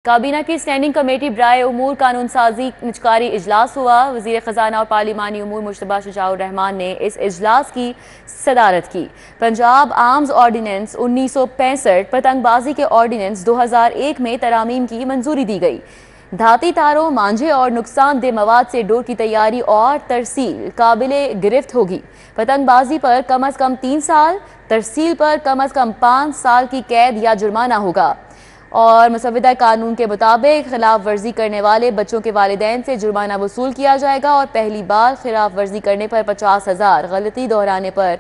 काबीना की standing committee बराए उमूर कानून साजी निजकारी इजलास हुआ। वजीर खजाना और पार्लिमानी उमूर मुश्तबा शुजाउर रहमान ने इस इजलास की सदारत की। पंजाब आर्म्स ऑर्डिनेंस 1965, पतंगबाजी के ऑर्डिनेंस 2001 में तरामीम की मंजूरी दी गई। धाती तारों, मांझे और नुकसानदेह मवाद से डोर की तैयारी और तरसील काबिले गिरफ्त होगी। पतंगबाजी पर कम अज कम 3 साल, तरसील पर कम अज कम 5 साल की कैद या जुर्माना होगा और मुसव्वदा कानून के मुताबिक खिलाफ वर्जी करने वाले बच्चों के वालिदैन से जुर्माना वसूल किया जाएगा और पहली बार खिलाफ वर्जी करने पर 50,000, गलती दोहराने पर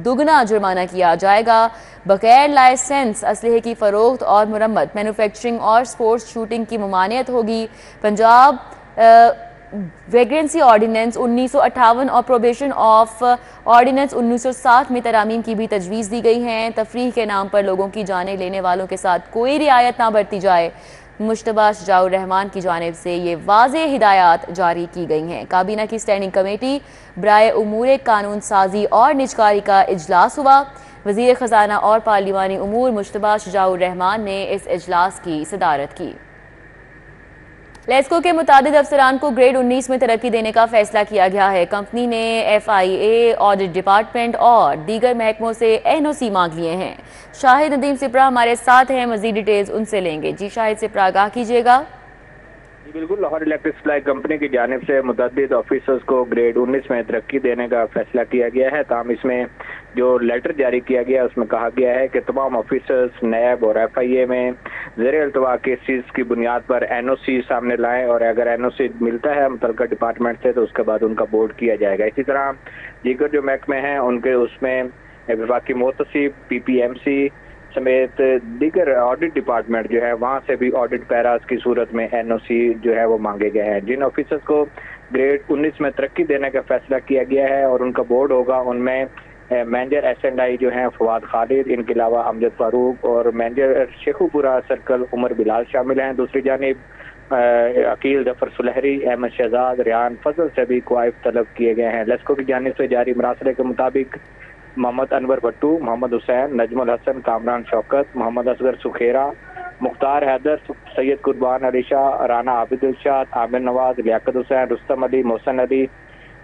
दुगना जुर्माना किया जाएगा। बगैर लाइसेंस असलहे की फरोख्त और मुरम्मत, मैन्युफैक्चरिंग और स्पोर्ट्स शूटिंग की ममानियत होगी। पंजाब वैग्रेंसी ऑर्डिनेंस 1958 और प्रोबेशन ऑफ ऑर्डिनेंस 1960 में तरामीम की भी तजवीज़ दी गई हैं। तफरीह के नाम पर लोगों की जानें लेने वालों के साथ कोई रियायत ना बरती जाए। मुश्तबा शुजाउर रहमान की जानिब से ये वाज़े हिदायत जारी की गई हैं। काबीना की स्टैंडिंग कमेटी बराए उमूर कानून साजी और निजकारी का इजलास हुआ। वज़ीर खजाना और पार्लिमानी उमूर मुश्तबा शुजाउर रहमान ने इस इजलास की सदारत की। लेस्को के मुतादिद अफसरान को ग्रेड 19 में तरक्की देने का फैसला किया गया है। कंपनी ने FIA, ऑडिट डिपार्टमेंट और दीगर महकमों से NOC मांग लिए हैं। शाहिद नदीम सिपरा हमारे साथ हैं, मजीद डिटेल्स उनसे लेंगे। जी शाहिद सिपरा, आगाह कीजिएगा। बिल्कुल, लाहौर इलेक्ट्रिक सप्लाई कंपनी की जानिब से मुतअद्दिद ऑफिसर्स को ग्रेड 19 में तरक्की देने का फैसला किया गया है। ताहम इसमें जो लेटर जारी किया गया है उसमें कहा गया है कि तमाम ऑफिसर्स नैब और FIA में ज़ेर अल्तवा केसेस की बुनियाद पर NOC सामने लाएं और अगर NOC मिलता है मुतल्लिका डिपार्टमेंट से तो उसके बाद उनका बोर्ड किया जाएगा। इसी तरह दीगर जो महकमे हैं उनके उसमें वफाकी मोहतसिब, PPMC समेत दीगर ऑडिट डिपार्टमेंट जो है वहाँ से भी ऑडिट पैराज की सूरत में NOC जो है वो मांगे गए हैं। जिन ऑफिसर्स को ग्रेड 19 में तरक्की देने का फैसला किया गया है और उनका बोर्ड होगा, उनमें मैनेजर S&I जो हैं फवाद खालिद, इनके अलावा अमजद फारूक और मैनेजर शेखुपुरा सर्कल उमर बिलाल शामिल हैं। दूसरी जानिब अकील जफर सुलहरी, अहमद शहजाद, रियान फजल से भी क्वाइफ तलब किए गए हैं। लेस्को की जानिब से जारी मरासले के मुताबिक मोहम्मद अनवर भट्टू, मोहम्मद हुसैन, नजमुल हसन, कामरान शौकत, मोहम्मद असगर सुखेरा, मुख्तार हैदर, सैयद कुर्बान अली शाह, राना आबिद शाह, आमिर नवाज, लियाकत हुसैन, रुस्तम अली, मोहसन अली,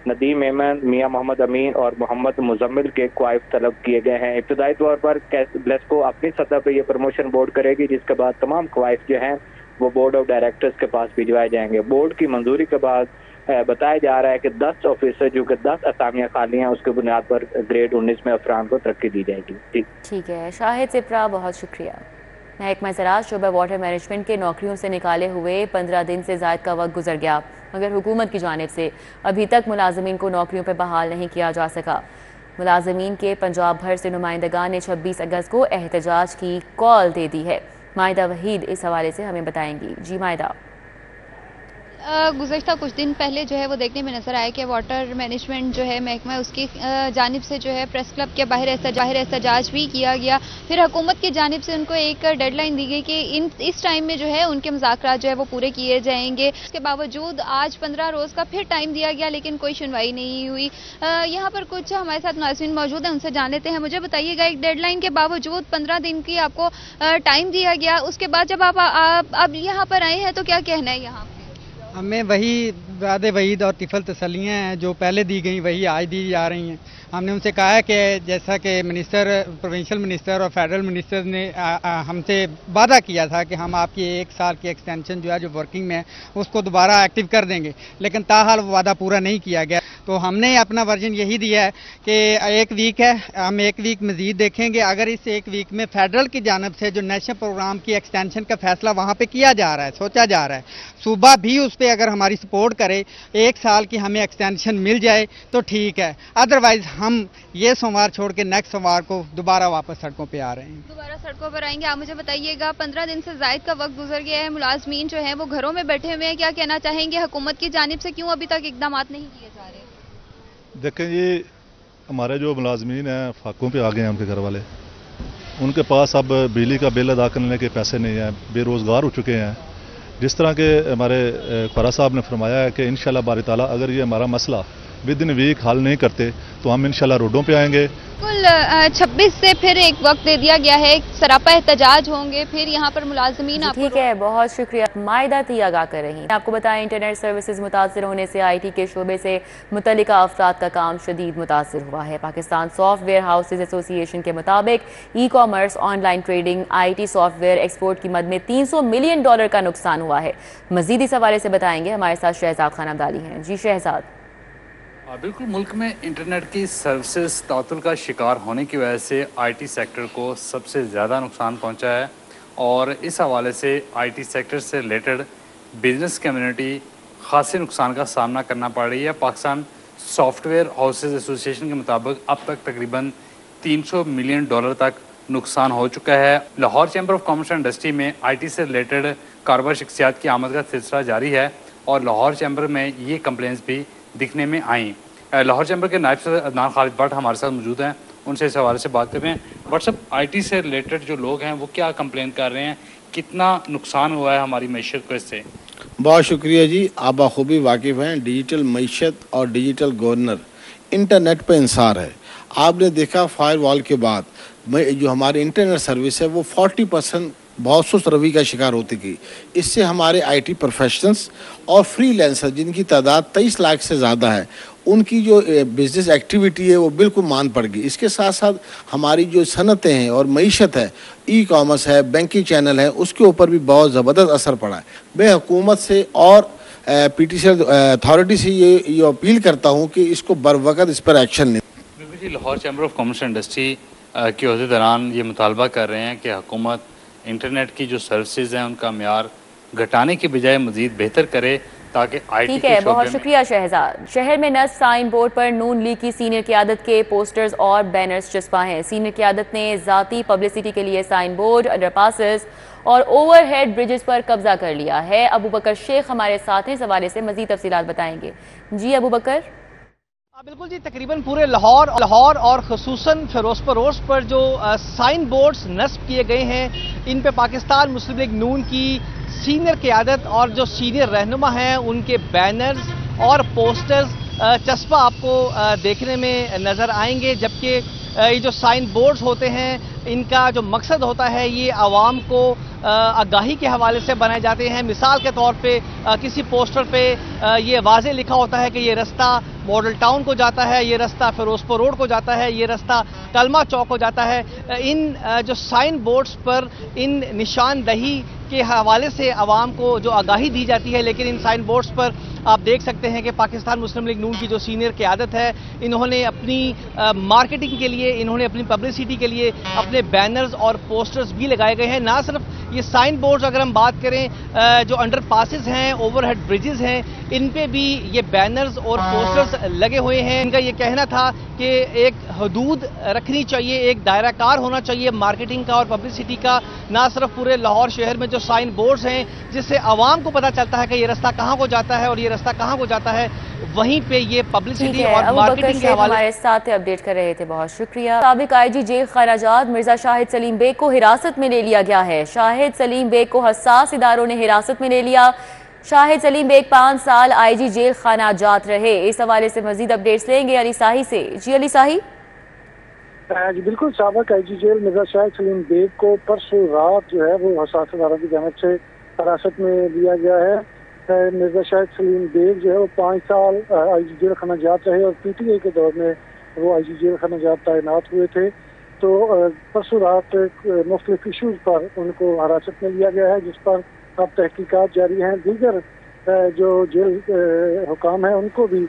नदीम एमन, मियाँ मोहम्मद अमीन और मोहम्मद मुजम्मिल के क्वाइफ तलब किए गए हैं। इब्तदाई तौर पर लेस्को अपनी सतह पर यह प्रमोशन बोर्ड करेगी, जिसके बाद तमाम क्वाइफ जो हैं वो बोर्ड ऑफ डायरेक्टर्स के पास भिजवाए जाएंगे। बोर्ड की मंजूरी के बाद बताया जा रहा है कि 10 ऑफिसर जो कि 10 असामियाँ खाली हैं उसके बुनियाद पर ग्रेड 19 में अफरान को तरक्की दी जाएगी। ठीक है शाहिद सिपरा, बहुत शुक्रिया। महकमा ज़राअत शोबा वाटर मैनेजमेंट के नौकरियों से निकाले हुए 15 दिन से ज़ायद का वक्त गुजर गया, मगर हुकूमत की जानिब से अभी तक मुलाजमीन को नौकरियों पर बहाल नहीं किया जा सका। मुलाजमीन के पंजाब भर से नुमाइंदगान ने 26 अगस्त को एहतजाज की कॉल दे दी है। माहिदा वहीद इस हवाले से हमें बताएंगी। जी माहिदा। गुज़श्ता कुछ दिन पहले जो है वो देखने में नजर आया कि वाटर मैनेजमेंट जो है महकमा उसकी जानिब से जो है प्रेस क्लब के बाहर एहतजाज भी किया गया। फिर हुकूमत की जानिब से उनको एक डेडलाइन दी गई कि इस टाइम में जो है उनके मुज़ाकरात जो है वो पूरे किए जाएंगे। उसके बावजूद आज 15 रोज़ का फिर टाइम दिया गया, लेकिन कोई सुनवाई नहीं हुई। यहाँ पर कुछ हमारे साथ मुलाज़िमीन मौजूद हैं, उनसे जान लेते हैं। मुझे बताइएगा, एक डेडलाइन के बावजूद 15 दिन की आपको टाइम दिया गया, उसके बाद जब आप यहाँ पर आए हैं तो क्या कहना है? यहाँ हमें वही वादे वहीद और तिफल तसल्लियाँ हैं जो पहले दी गई वही आज दी जा रही हैं। हमने उनसे कहा है कि जैसा कि प्रोविंशियल मिनिस्टर और फेडरल मिनिस्टर ने हमसे वादा किया था कि हम आपकी 1 साल की एक्सटेंशन जो है जो वर्किंग में है उसको दोबारा एक्टिव कर देंगे, लेकिन ताहाल वो वादा पूरा नहीं किया गया। तो हमने अपना वर्जन यही दिया है कि 1 वीक है, हम 1 वीक मजीद देखेंगे। अगर इस 1 वीक में फेडरल की जानब से जो नेशनल प्रोग्राम की एक्सटेंशन का फैसला वहाँ पर किया जा रहा है, सोचा जा रहा है, सूबा भी उस पर अगर हमारी सपोर्ट करे 1 साल की हमें एक्सटेंशन मिल जाए तो ठीक है। अदरवाइज हम ये सोमवार छोड़ के नेक्स्ट सोमवार को दोबारा वापस सड़कों पे आ रहे हैं। दोबारा सड़कों पर आएंगे। आप मुझे बताइएगा, 15 दिन से ज़ायद का वक्त गुजर गया है, मुलाजमीन जो है वो घरों में बैठे हुए हैं, क्या कहना चाहेंगे? हुकूमत की जानिब से क्यों अभी तक इकदाम नहीं किए जा रहे? देखें, ये हमारे जो मुलाजमीन हैं फाकों पे आ गए हैं, उनके घर वाले, उनके पास अब बिजली का बिल अदा करने के पैसे नहीं हैं, बेरोज़गार हो चुके हैं। जिस तरह के हमारे ख्वारा साहब ने फरमाया है कि इंशाल्लाह बारी ताला अगर ये हमारा मसला विद इन वीक हल नहीं करते तो हम इंशाल्लाह रोडों पे आएंगे। बिल्कुल 26 से फिर एक वक्त दे दिया गया है, सरापा एहतजाज होंगे, फिर यहाँ पर मुलाजमीन। ठीक है, बहुत शुक्रिया। मायदा थी आगाह कर रही हैं। आपको बताएं, इंटरनेट सर्विसेज मुतासर होने से IT के शोबे से मुतल्लिका अफराद का काम शदीद मुतासर हुआ है। पाकिस्तान सॉफ्टवेयर हाउसेज एसोसिएशन के मुताबिक e-commerce, online trading, IT software export की मद में $300 मिलियन का नुकसान हुआ है। मजीद इस हवाले से बताएंगे हमारे साथ शहजाद खान अब्दाली हैं। जी शहजाद। बिल्कुल, मुल्क में इंटरनेट की सर्विसेज तातुल का शिकार होने की वजह से IT सेक्टर को सबसे ज़्यादा नुकसान पहुंचा है और इस हवाले से IT सेक्टर से रिलेटेड बिजनेस कम्युनिटी खासे नुकसान का सामना करना पड़ रही है। पाकिस्तान सॉफ्टवेयर हाउसेज एसोसिएशन के मुताबिक अब तक तकरीबन $300 मिलियन तक नुकसान हो चुका है। Lahore chamber of commerce and industry में IT से रिलेटेड कारोबार शख्सियात की आमद का सिलसिला जारी है और लाहौर चैम्बर में ये कंप्लेंट्स भी दिखने में आई। लाहौर चैम्बर के नायब सदर अदनान खालिद भट्ट हमारे साथ मौजूद हैं, उनसे इस हवाले से बात कर रहे हैं। व्हाट्सअप IT से रिलेटेड जो लोग हैं वो क्या कंप्लेन कर रहे हैं, कितना नुकसान हुआ है हमारी मैशत को इससे? बहुत शुक्रिया जी, आप बखूबी वाकिफ़ हैं। डिजिटल मैशत और डिजिटल गवर्नर इंटरनेट पर इंसार है। आपने देखा फायर वॉल के बाद जो हमारी इंटरनेट सर्विस है वो 40% बहुत सुस्त रवि का शिकार होती गई। इससे हमारे IT प्रोफेशनल्स और फ्रीलांसर जिनकी तादाद 23 लाख से ज़्यादा है, उनकी जो बिज़नेस एक्टिविटी है वो बिल्कुल मान पड़ गई। इसके साथ साथ हमारी जो सनतें हैं और मईशत है, ई-कॉमर्स है, बैंकिंग चैनल है, उसके ऊपर भी बहुत ज़बरदस्त असर पड़ा है। मैं हुकूमत से और PTC अथॉरिटी से ये अपील करता हूँ कि इसको बर वक़्त इस पर एक्शन लें। बिल्कुल जी, Lahore chamber of commerce and industry के अहदेदारान ये मुतालबा कर रहे हैं कि हुकूमत इंटरनेट की जो सर्विसेज हैं उनका म्यार घटाने की बजाय मज़ीद बेहतर करे ताकि IT ठीक है, बहुत शुक्रिया शहजाद। शहर में नस्ब साइन बोर्ड पर नून लीग की सीनियर क़यादत के पोस्टर्स और बैनर्स चस्पा हैं। सीनियर क़यादत ने ज़ाती पब्लिसिटी के लिए साइन बोर्ड, अंडरपासेस और ओवरहेड ब्रिजेस पर कब्जा कर लिया है। अबू बकर शेख हमारे साथ हैं, इस हवाले से मज़ीद तफसीलात बताएंगे। जी अबू बकर। बिल्कुल जी, तकरीबन पूरे लाहौर और खुसूसन फिरोजपुर रोड पर जो साइन बोर्ड्स नस्ब किए गए हैं, इन पे पाकिस्तान मुस्लिम लीग नून की सीनियर क़यादत और जो सीनियर रहनुमा हैं उनके बैनर्स और पोस्टर्स चस्पा आपको देखने में नज़र आएंगे। जबकि ये जो साइन बोर्ड्स होते हैं इनका जो मकसद होता है ये आवाम को आगाही के हवाले से बनाए जाते हैं। मिसाल के तौर पे किसी पोस्टर पे ये वाज़े लिखा होता है कि ये रास्ता मॉडल टाउन को जाता है, ये रास्ता फिरोजपुर रोड को जाता है, ये रास्ता कलमा चौक को जाता है। इन जो साइन बोर्ड्स पर इन निशानदही के हवाले से आवाम को जो आगाही दी जाती है, लेकिन इन साइन बोर्ड्स पर आप देख सकते हैं कि पाकिस्तान मुस्लिम लीग नून की जो सीनियर क़यादत है, इन्होंने अपनी मार्केटिंग के लिए, इन्होंने अपनी पब्लिसिटी के लिए अपने बैनर्स और पोस्टर्स भी लगाए गए हैं। ना सिर्फ ये साइन बोर्ड्स, अगर हम बात करें जो अंडर पासिस हैं, ओवरहेड ब्रिजेस हैं, इन पे भी ये बैनर्स और पोस्टर्स लगे हुए हैं। इनका ये कहना था कि एक हदूद रखनी चाहिए, एक दायरा कार होना चाहिए मार्केटिंग का और पब्लिसिटी का। ना सिर्फ पूरे लाहौर शहर में जो साइन बोर्ड्स हैं जिससे आवाम को पता चलता है कि ये रास्ता कहाँ को जाता है और ये रास्ता कहाँ को जाता है, वहीं पे ये पब्लिसिटी और मार्केटिंग के हवाले हमारे साथ अपडेट कर रहे थे, बहुत शुक्रिया। साबिक IG जेल खराजात मिर्जा शाहिद सलीम बेग को हिरासत में ले लिया गया है। शाहिद सलीम बेग को हसास इदारों ने हिरासत में ले लिया। शाहिद सलीम बेग 5 साल IG जेल खराजात रहे। इस हवाले से मजीद अपडेट्स लेंगे अली साही से। जी अली साही। जी बिल्कुल, साबिक IG जेल मिर्जा शाहिद सलीम बेग को परसों रात जो है वो हसास इदारों की जानिब से हिरासत में लिया गया है। मिर्जा शाहिद सलीम बेग जो है वो 5 साल IG जेल खराजात रहे और PTI के दौर में वो IG जेल खराजात तैनात हुए थे। तो परसों रात मुख्तलिफ इशूज़ पर उनको हिरासत में लिया गया है, जिस पर अब तहकीकात जारी हैं। दीगर जो जेल हुकाम है उनको भी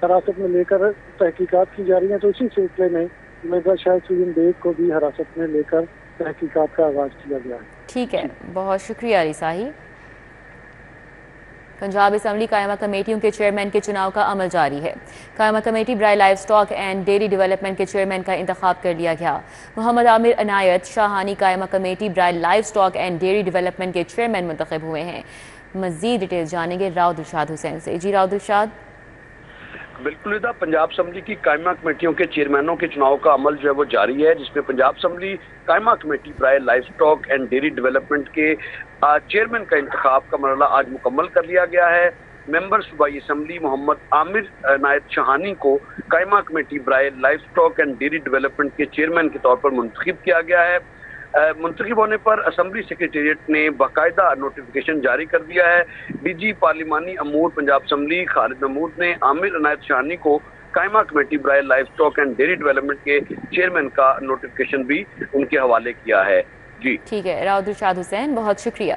हिरासत में लेकर तहकीकात की जा रही हैं। तो इसी सिलसिले में मिर्जा शाहिद सलीम बेग को भी हिरासत में लेकर तहकीकात का आगाज किया गया है। ठीक है, बहुत शुक्रिया अली साही। पंजाब असम्बली कायमा कमेटियों के चेयरमैन के चुनाव का अमल जारी है। कायमा कमेटी बराए livestock and dairy development के चेयरमैन का इंतखाब कर लिया गया। मोहम्मद आमिर अनायत शाहानी कायमा कमेटी बराए livestock and dairy development के चेयरमैन मुंतखब हुए हैं। मजीद डिटेल जानेंगे राव दिलशाद हुसैन से। जी राव दिलशाद। बिल्कुल इधर पंजाब असम्बली की कायमा कमेटियों के चेयरमैनों के चुनाव का अमल जो है वो जारी है, जिसमें पंजाब असम्बली कायमा कमेटी बराए livestock and dairy development के चेयरमैन का इंतखाब का मरहला आज मुकम्मल कर लिया गया है। ممبر صوبائی اسمبلی محمد عامر عنایت شہانی کو قائمہ کمیٹی برائے life stock and dairy development کے چیئرمین کے طور پر منتخب کیا گیا ہے۔ منتخب ہونے پر اسمبلی سیکریٹریٹ نے باقاعدہ نوٹیفیکیشن جاری کر دیا ہے۔ ڈی جی پارلیمانی امور پنجاب اسمبلی خالد محمود نے عامر عنایت شہانی کو قائمہ کمیٹی برائے life stock and dairy development کے چیئرمین کا نوٹیفیکیشن بھی ان کے حوالے کیا ہے۔ جی ٹھیک ہے، راؤ دلشاد حسین، بہت شکریہ۔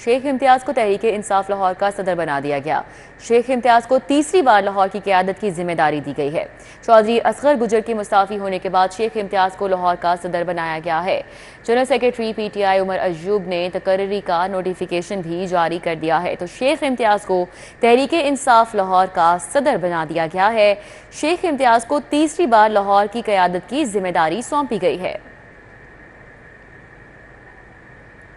شیخ امتیاز کو تحریک انصاف لاہور کا صدر بنا دیا گیا۔ شیخ امتیاز کو تیسری بار لاہور کی قیادت کی ذمہ داری دی گئی ہے۔ چودھری اصغر گجر کے مستعفی ہونے کے بعد شیخ امتیاز کو لاہور کا صدر بنایا گیا ہے۔ General secretary P T I Umar Ayub نے تقرری کا نوٹیفیکیشن بھی جاری کر دیا ہے، تو شیخ امتیاز کو تحریک انصاف لاہور کا صدر بنا دیا گیا ہے۔ شیخ امتیاز کو تیسری بار لاہور کی قیادت کی ذمہ داری سونپی گئی ہے۔